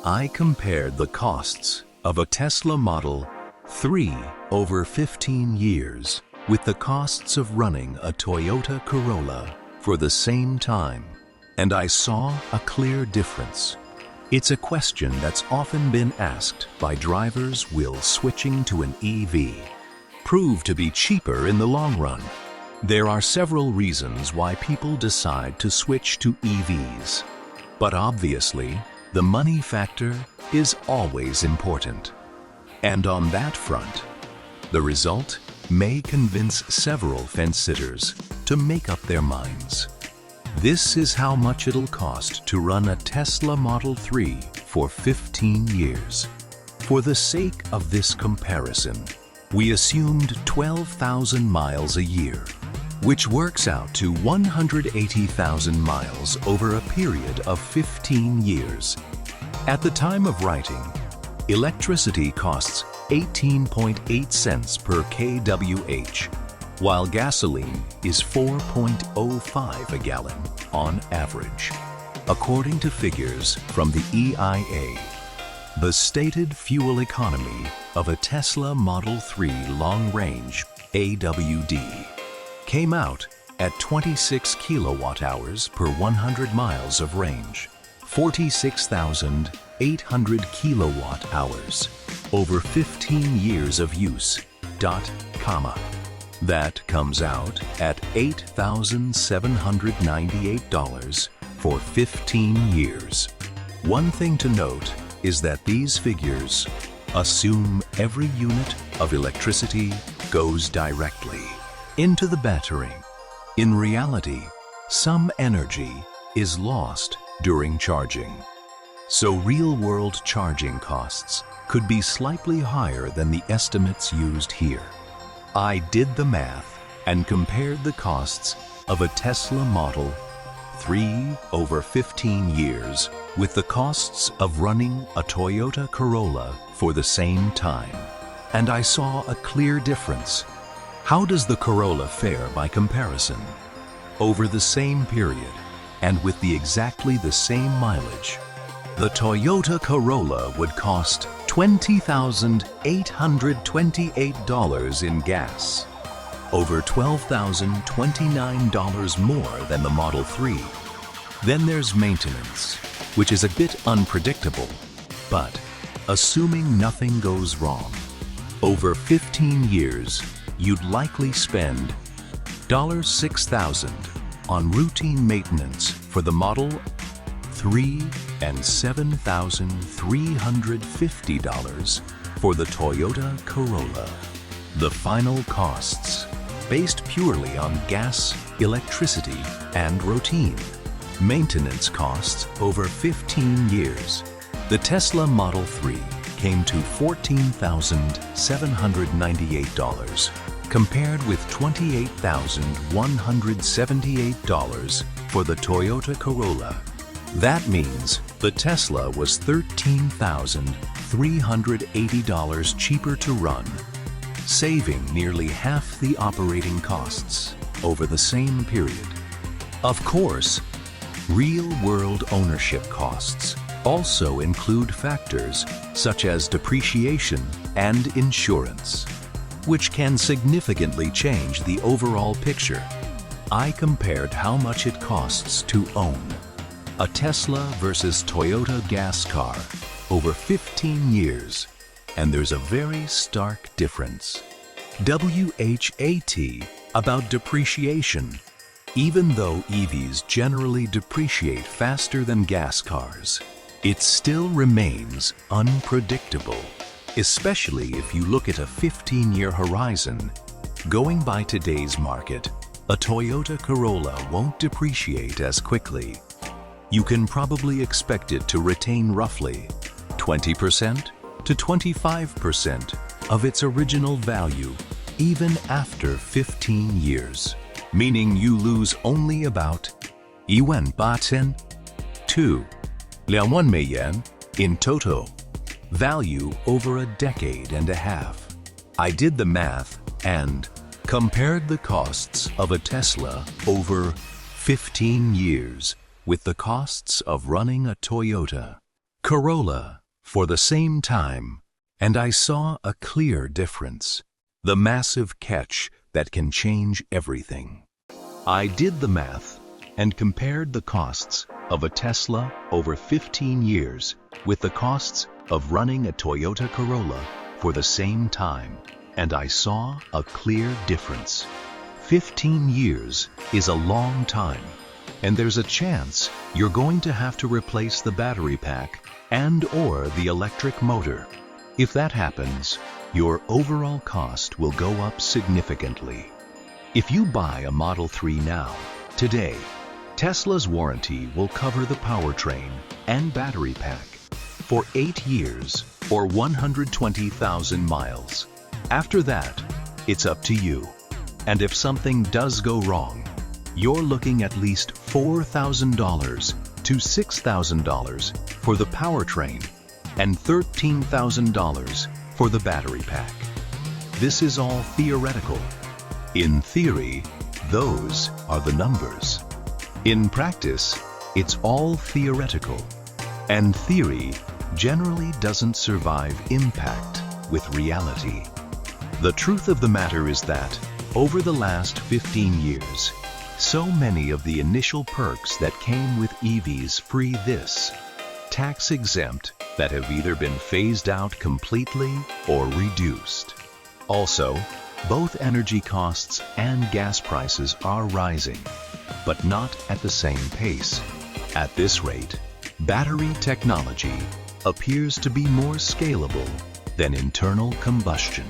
I compared the costs of a Tesla Model 3 over 15 years with the costs of running a Toyota Corolla for the same time, and I saw a clear difference. It's a question that's often been asked by drivers: will switching to an EV prove to be cheaper in the long run? There are several reasons why people decide to switch to EVs, but obviously, the money factor is always important. And on that front, the result may convince several fence-sitters to make up their minds. This is how much it'll cost to run a Tesla Model 3 for 15 years. For the sake of this comparison, we assumed 12,000 miles a year, which works out to 180,000 miles over a period of 15 years. At the time of writing, electricity costs 18.8 cents per kWh, while gasoline is 4.05 a gallon on average. According to figures from the EIA, the stated fuel economy of a Tesla Model 3 long-range AWD came out at 26 kilowatt-hours per 100 miles of range, 46,800 kilowatt-hours over 15 years of use, comma. That comes out at $8,798 for 15 years. One thing to note is that these figures assume every unit of electricity goes directly into the battery. In reality, some energy is lost during charging. So real-world charging costs could be slightly higher than the estimates used here. I did the math and compared the costs of a Tesla Model 3 over 15 years with the costs of running a Toyota Corolla for the same time, and I saw a clear difference. How does the Corolla fare by comparison? Over the same period, and with exactly the same mileage, the Toyota Corolla would cost $20,828 in gas, over $12,029 more than the Model 3. Then there's maintenance, which is a bit unpredictable, but assuming nothing goes wrong, over 15 years, you'd likely spend $6,000 on routine maintenance for the Model 3 and $7,350 for the Toyota Corolla. The final costs, based purely on gas, electricity, and routine. Maintenance costs over 15 years. The Tesla Model 3 came to $14,798, compared with $28,178 for the Toyota Corolla. That means the Tesla was $13,380 cheaper to run, saving nearly half the operating costs over the same period. Of course, real-world ownership costs also include factors such as depreciation and insurance, which can significantly change the overall picture. I compared how much it costs to own a Tesla versus Toyota gas car over 15 years, and there's a very stark difference. WHAT about depreciation. Even though EVs generally depreciate faster than gas cars, it still remains unpredictable, especially if you look at a 15-year horizon. Going by today's market, a Toyota Corolla won't depreciate as quickly. You can probably expect it to retain roughly 20% to 25% of its original value even after 15 years, meaning you lose only about 1,800 to 2,000,000 yen in total value over a decade and a half. I did the math and compared the costs of a Tesla over 15 years with the costs of running a Toyota Corolla for the same time, and I saw a clear difference. The massive catch that can change everything. I did the math and compared the costs of a Tesla over 15 years with the costs of running a Toyota Corolla for the same time, and I saw a clear difference. 15 years is a long time, and there's a chance you're going to have to replace the battery pack and/or the electric motor. If that happens, your overall cost will go up significantly. If you buy a Model 3 now, today, Tesla's warranty will cover the powertrain and battery pack for 8 years or 120,000 miles. After that, it's up to you. And if something does go wrong, you're looking at least $4,000 to $6,000 for the powertrain and $13,000 for the battery pack. This is all theoretical. In theory, those are the numbers. In practice, it's all theoretical, and theory generally doesn't survive impact with reality. The truth of the matter is that, over the last 15 years, so many of the initial perks that came with EVs free this, tax-exempt, that have either been phased out completely or reduced. Also, both energy costs and gas prices are rising, but not at the same pace. At this rate, battery technology appears to be more scalable than internal combustion,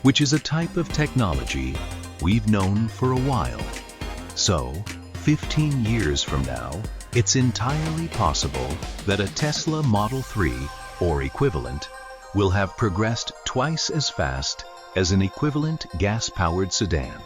which is a type of technology we've known for a while. So, 15 years from now, it's entirely possible that a Tesla Model 3 or equivalent will have progressed twice as fast as an equivalent gas-powered sedan.